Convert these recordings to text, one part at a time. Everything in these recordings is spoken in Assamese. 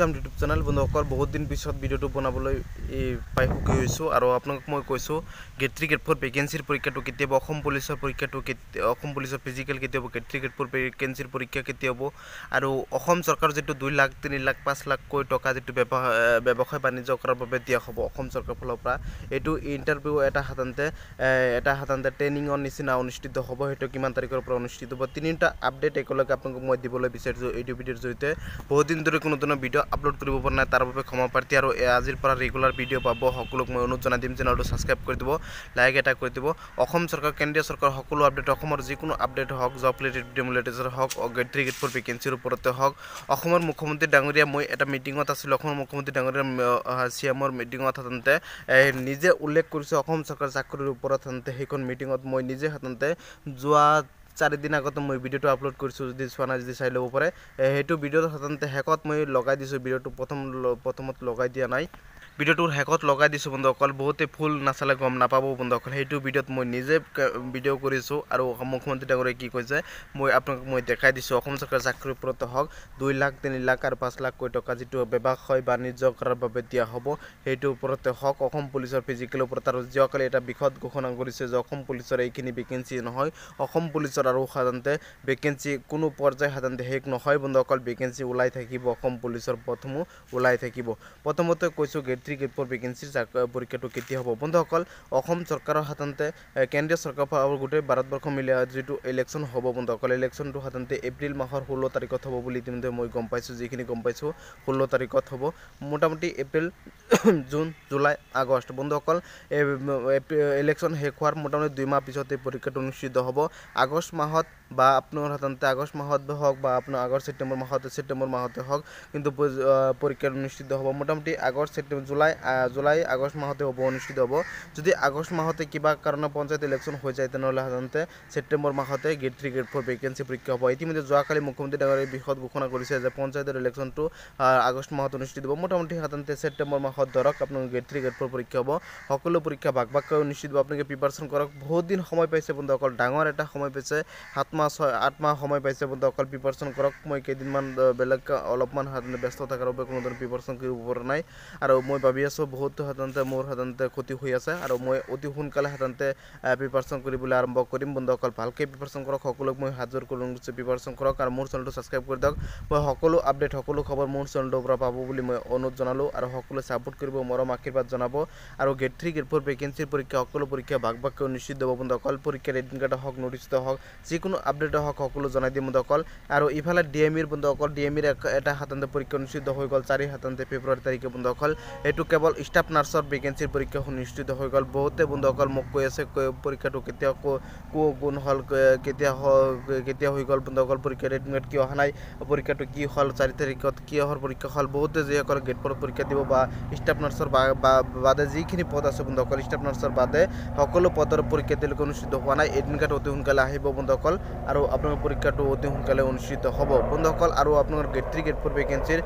ওয়েলকাম টু ইউটিউব চেনেল বন্ধুসকল বহুত দিন পিছত ভিডিওটো বনাবলৈ পাই সুখী হৈছোঁ আৰু আপোনাক মই কৈছোঁ গেট 3 গেট 4 ভেকেন্সিৰ পৰীক্ষাটো কেতিয়া অসম পুলিচৰ পৰীক্ষাটো অসম পুলিচৰ ফিজিকেল কেতিয়া গেট 3 গেট 4 ভেকেন্সিৰ পৰীক্ষা কেতিয়া হ'ব আৰু অসম চৰকাৰ যেটো 2 লাখ 3 লাখ 5 লাখ কৈ টকা যেটো ব্যৱসায় বাণিজ্য কৰাৰ বাবে দিয়া হ'ব অসম চৰকাৰ ফালৰ পৰা এটো ইন্টাৰভিউ এটা হাতান্তে ট্ৰেইনিংৰ নিচিনা অনুষ্ঠিত হ'ব হেটো কিমান তাৰিখৰ পৰা অনুষ্ঠিত হ'ব তিনিটা আপডেট একেলগে আপোনাক মই দিবলৈ বিচাৰিছোঁ এই ভিডিওৰ জৰিয়তে বহুত দিন ধৰি কোনো ধৰণৰ ভিডিও আপলোড কৰিব পৰা নাই তাৰ বাবে ক্ষমা প্ৰাৰ্থী আৰু আজিৰ পৰা ৰেগুলাৰ ভিডিও পাব সকলোক মই অনুৰোধ জনাই দিম চেনেলটো সাবস্ক্ৰাইব কৰি দিব লাইক এটা কৰি দিব অসম চৰকাৰ কেন্দ্ৰীয় চৰকাৰ সকলো আপডেট অসমৰ যিকোনো আপডেট হওক জব ৰিলেটেড ডেমোলেটেজৰ হওক গেট 3 গেট 4 ভেকেন্সিৰ ওপৰতে হওক অসমৰ মুখ্যমন্ত্ৰী ডাঙৰীয়া মই এটা মিটিঙত আছিল অসমৰ মুখ্যমন্ত্ৰী ডাঙৰীয়া সিএমৰ মিটিঙত হাতন্তে নিজে উল্লেখ কৰিছে অসম চৰকাৰ চাকৰিৰ ওপৰত হাতন্তে সেইখন মিটিঙত মই নিজে হাতন্তে যোৱা 4 দিন আগতে মই ভিডিওটো আপলোড কৰিছো যদি সোনা যদি চাই লব পাৰে হেতু ভিডিওৰ সাধাৰণতে হেকত মই লগাই দিছো ভিডিওটো প্ৰথমত লগাই দিয়া নাই ভিডিওটোৰ হেকত লগাই দিছো বন্ধুসকল বহুতে ফুল নাচালে গম নাপাব বন্ধুসকল হেতু ভিডিওত মই নিজে ভিডিও কৰিছো আৰু মুখ্যমন্ত্ৰী ডাঙৰীয়া কি কৈছে মই আপোনাক মই দেখাই দিছো অসম চৰকাৰ চাকৰিৰ ওপৰত হওক 2 লাখ 3 লাখ আৰু 5 লাখ কৈ টকা যেটো ব্যৱসায় বাণিজ্য কৰাৰ বাবে দিয়া হ'ব হেতু ওপৰতে হওক অসম পুলিচৰ ফিজিকেল ওপৰত আৰু যোৱাকালি এটা বিখত ঘোষণা কৰিছে যে অসম পুলিচৰ এইখিনি ভেকেন্সি নহয় অসম পুলিচৰ আৰু সাধাৰণতে ভেকেন্সি কোনো পৰ্যায় সাধাৰণতে হেক নহয় বন্ধুসকল ভেকেন্সি ওলাই থাকিব অসম পুলিচৰ প্ৰথমো ওলাই থাকিব প্ৰথমতে কৈছো গেট 3 গেট 4 ভেকেন্সিৰ পৰীক্ষাটো কেতিয়া হ'ব বন্ধুসকল অসম চৰকাৰৰ সাধাৰণতে কেন্দ্ৰীয় চৰকাৰ আৰু গোটেই ভাৰতবৰ্ষ মিলি যেটো ইলেকশন হ'ব বন্ধুসকল ইলেকশনটো সাধাৰণতে এপ্ৰিল মাহৰ 16 তাৰিখত হ'ব বুলি ইতিমধ্যে মই গম পাইছো যিখিনি গম পাইছো 16 তাৰিখত হ'ব মোটামুটি এপ্ৰিল জুন জুলাই আগষ্ট বন্ধুসকল ইলেকশন শেষ হোৱাৰ মোটামুটি 2 মাহ পিছতে পৰীক্ষাটো অনুষ্ঠিত হ'ব আগষ্ট মাহত বা আপোনাৰ সাধাৰণতে আগষ্ট মাহত হওক বা আপোনাৰ আগষ্ট ছেপ্টেম্বৰ মাহতে হওক কিন্তু পৰীক্ষা অনুষ্ঠিত হ'ব মোটামুটি আগষ্ট ছেপ্টেম্বৰ জুলাই আগষ্ট মাহতে হ'ব অনুষ্ঠিত হ'ব যদি আগষ্ট মাহতে কিবা কাৰণে পঞ্চায়ত ইলেকশন হৈ যায় তেনেহলে সাধাৰণতে ছেপ্টেম্বৰ মাহতে গেট 3 গেট 4 ভেকেন্সি পৰীক্ষা হ'ব ইতিমধ্যে যোৱাকালি মুখ্যমন্ত্ৰী ডাঙৰীয়াই বিখত ঘোষণা কৰিছে যে পঞ্চায়তৰ ইলেকশনটো আগষ্ট মাহত অনুষ্ঠিত হ'ব মোটামুটি সাধাৰণতে ছেপ্টেম্বৰ মাহত ধৰক আপোনাৰ গেট 3 গেট 4 পৰীক্ষা হ'ব সকলো পৰীক্ষা ভাগ অনুষ্ঠিত হ'ব আপোনালোকে প্ৰিপাৰেচন কৰক বহুত দিন সময় পাইছে বন্ধুসকল ডাঙৰ এটা সময় পাইছে 7 মাহ 8 মাহ সময় পাইছে বন্ধুসকল প্ৰিপাৰেচন কৰক মই কেইদিনমান বেলেগ অলপমান হাতনে ব্যস্ত থকাৰ বাবে কোনো ধৰণৰ প্ৰিপাৰেচন কৰিব পৰা নাই আৰু মই ভাবি আছো বহুত হাতনে মোৰ হাতনে ক্ষতি হৈ আছে আৰু মই অতি সোনকালে হাতনে প্ৰিপাৰেচন কৰিবলৈ আৰম্ভ কৰিম বন্ধুসকল ভালকৈ প্ৰিপাৰেচন কৰক সকলোক মই হাজাৰ কৰিম প্ৰিপাৰেচন কৰক আৰু মোৰ চেনেলটো সাবস্ক্ৰাইব কৰি দিয়ক মই সকলো আপডেট সকলো খবৰ মোৰ চেনেলটোৰ পৰা পাব বুলি মই অনুৰোধ জনালো আৰু সকলোৱে সাপোৰ্ট কৰিব মৰম আশীৰ্বাদ জনাব আৰু গেট 3 গেট 4 ভেকেন্সিৰ পৰীক্ষা সকলো পৰীক্ষা ভাগকৈ অনুষ্ঠিত হ'ব বন্ধুসকল পৰীক্ষাৰ এডমিট কাৰ্ড হওক নোটিছ হওক যিকোনো আপডেট হওক সকলো জনাই দিম বন্ধুসকল আৰু ইফালে ডিএমইৰ বন্ধুসকল ডিএমইৰ এটা হাতন্তে পৰীক্ষা অনুষ্ঠিত হৈ গ'ল 4 হাতন্তে ফেব্ৰুৱাৰী তাৰিখে বন্ধুসকল এটো কেৱল ষ্টাফ নাৰ্ছৰ ভেকেন্সিৰ পৰীক্ষা অনুষ্ঠিত হৈ গ'ল বহুতে বন্ধুসকল মোক কৈ আছে পৰীক্ষাটো কেতিয়া কোন হল কেতিয়া হৈ গ'ল বন্ধুসকল পৰীক্ষাৰ এডমিট কিয় অহা নাই পৰীক্ষাটো কি হল 4 তাৰিখত কি হৰ পৰীক্ষা হল বহুতে যিসকল গেট 4 পৰীক্ষা দিব বা ষ্টাফ নাৰ্ছৰ বাদে যিখিনি পদ আছে বন্ধুসকল ষ্টাফ নাৰ্ছৰ বাদে সকলো পদৰ পৰীক্ষা তেওঁলোকে অনুষ্ঠিত হোৱা নাই এডমিট কাৰ্ড অতি সোনকালে আহিব বন্ধুসকল আৰু আপোনাৰ পৰীক্ষাটো অতি সোনকালে অনুষ্ঠিত হ'ব বন্ধুসকল আৰু আপোনাৰ গেট 3 গেট 4 ভেকেন্সিৰ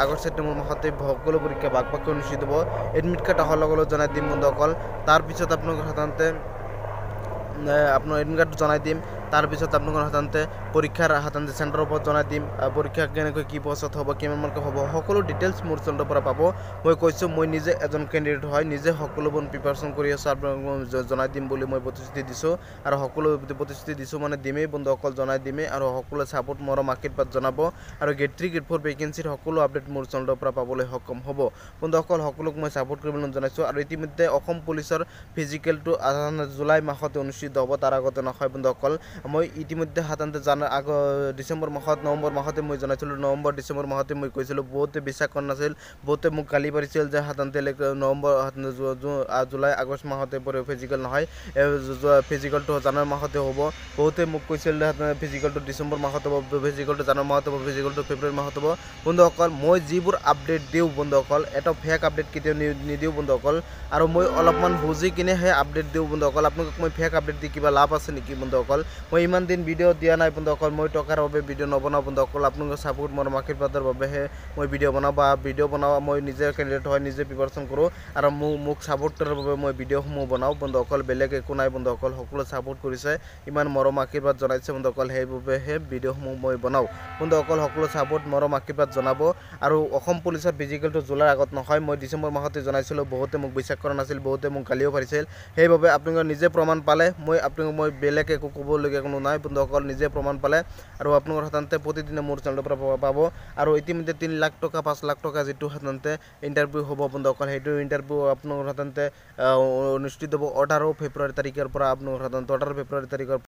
আগষ্ট ছেপ্টেম্বৰ মাহতে সকলো পৰীক্ষা ভাগকৈ অনুষ্ঠিত হ'ব এডমিট কাৰ্ড অহাৰ লগে জনাই দিম বন্ধুসকল তাৰ পিছত আপোনালোকৰ সাধাৰণতে আপোনাৰ এডমিট কাৰ্ড জনাই দিম তাৰ পিছত আপোনালোকৰ সাধাৰণতে পৰীক্ষাৰ সাধাৰণতে চেণ্টাৰৰ ওপৰত জনাই দিম পৰীক্ষা কেনেকৈ কি পছত হ'ব কিমান মাৰ্ক হ'ব সকলো ডিটেইলছ মোৰ চেনেলৰ পৰা পাব মই কৈছো মই নিজে এজন কেণ্ডিডেট হয় নিজে সকলোবোৰ প্ৰিপাৰেচন কৰি আছো আপোনালোকক জনাই দিম বুলি মই প্ৰতিশ্ৰুতি দিছো আৰু সকলো প্ৰতিশ্ৰুতি দিছো মানে দিমেই বন্ধুসকল জনাই দিমেই আৰু সকলো সাপোৰ্ট মৰম আশীৰ্বাদ জনাব আৰু গেট 3 গেট 4 ভেকেন্সিৰ সকলো আপডেট মোৰ চেনেলৰ পৰা পাবলৈ সক্ষম হ'ব বন্ধুসকল সকলোক মই সাপোৰ্ট কৰিবলৈ জনাইছো আৰু ইতিমধ্যে অসম পুলিচৰ ফিজিকেলটো জুলাই মাহতে অনুষ্ঠিত হ'ব তাৰ আগতে নহয় বন্ধুসকল মই ইতিমধ্যে হাতন্তে ডিসেম্বৰ মাহত নৱেম্বৰ মাহতে মই জনাইছিলো নৱেম্বৰ ডিসেম্বৰ মাহতে মই কৈছিলো বহুতে বিশ্বাস কৰা নাছিল বহুতে মোক গালি পাৰিছিল যে হাতন্তে নৱেম্বৰ জুলাই আগষ্ট মাহতে ফিজিকেল নহয় ফিজিকেলটো জানুৱাৰী মাহতে হ'ব বহুতে মোক কৈছিল যে ফিজিকেলটো ডিসেম্বৰ মাহত হ'ব ফিজিকেলটো জানুৱাৰী মাহত হ'ব ফিজিকেলটো ফেব্ৰুৱাৰী মাহত হ'ব বন্ধুসকল মই যিবোৰ আপডেট দিওঁ বন্ধুসকল এটা ফেক আপডেট কেতিয়াও নিদিওঁ বন্ধুসকল আৰু মই অলপমান বুজি কিনে হে আপডেট দিওঁ বন্ধুসকল আপোনালোকক মই ফেক আপডেট দি কিবা লাভ আছে নেকি বন্ধুসকল মই ইমান দিন ভিডিঅ' দিয়া নাই বন্ধুসকল মই টকাৰ বাবে ভিডিঅ' নবনাওঁ বন্ধুসকল আপোনালোকৰ ছাপোৰ্ট মোৰ আশীৰ্বাদৰ বাবেহে মই ভিডিঅ' বনাওঁ বা ভিডিঅ' বনাওঁ মই নিজে কেণ্ডিডেট হয় নিজে প্ৰিপাৰেশ্যন কৰোঁ আৰু মোক ছাপোৰ্ট কৰাৰ বাবে মই ভিডিঅ'সমূহ বনাওঁ বন্ধুসকল বেলেগ একো নাই বন্ধুসকল সকলো ছাপোৰ্ট কৰিছে ইমান মৰম আশীৰ্বাদ জনাইছে বন্ধুসকল সেইবাবেহে ভিডিঅ'সমূহ মই বনাওঁ বন্ধুসকল সকলো ছাপোৰ্ট মৰম আশীৰ্বাদ জনাব আৰু অসম পুলিচৰ ফিজিকেলটো জুলাইৰ আগত নহয় মই ডিচেম্বৰ মাহতে জনাইছিলোঁ বহুতে মোক বিশ্বাস কৰা নাছিল বহুতে মোক গালিও পাৰিছিল সেইবাবে আপোনালোকে নিজে প্ৰমাণ পালে মই বেলেগ একো ক'বলগীয়া কোনো নাই বন্ধুসকল নিজে প্ৰমাণ পালে আৰু আপোনালোকৰ সাধাৰণতে প্ৰতিদিনে মোৰ চেনেলৰ পৰা পাব আৰু ইতিমধ্যে 3 লাখ টকা 5 লাখ টকা যেটো সাধাৰণতে ইণ্টাৰভিউ হ'ব বন্ধুসকল সেইটো ইণ্টাৰভিউ আপোনালোকৰ সাধাৰণতে অনুষ্ঠিত হ'ব 18 ফেব্ৰুৱাৰী তাৰিখৰ পৰা আপোনালোকৰ সাধাৰণতে 18 ফেব্ৰুৱাৰী তাৰিখৰ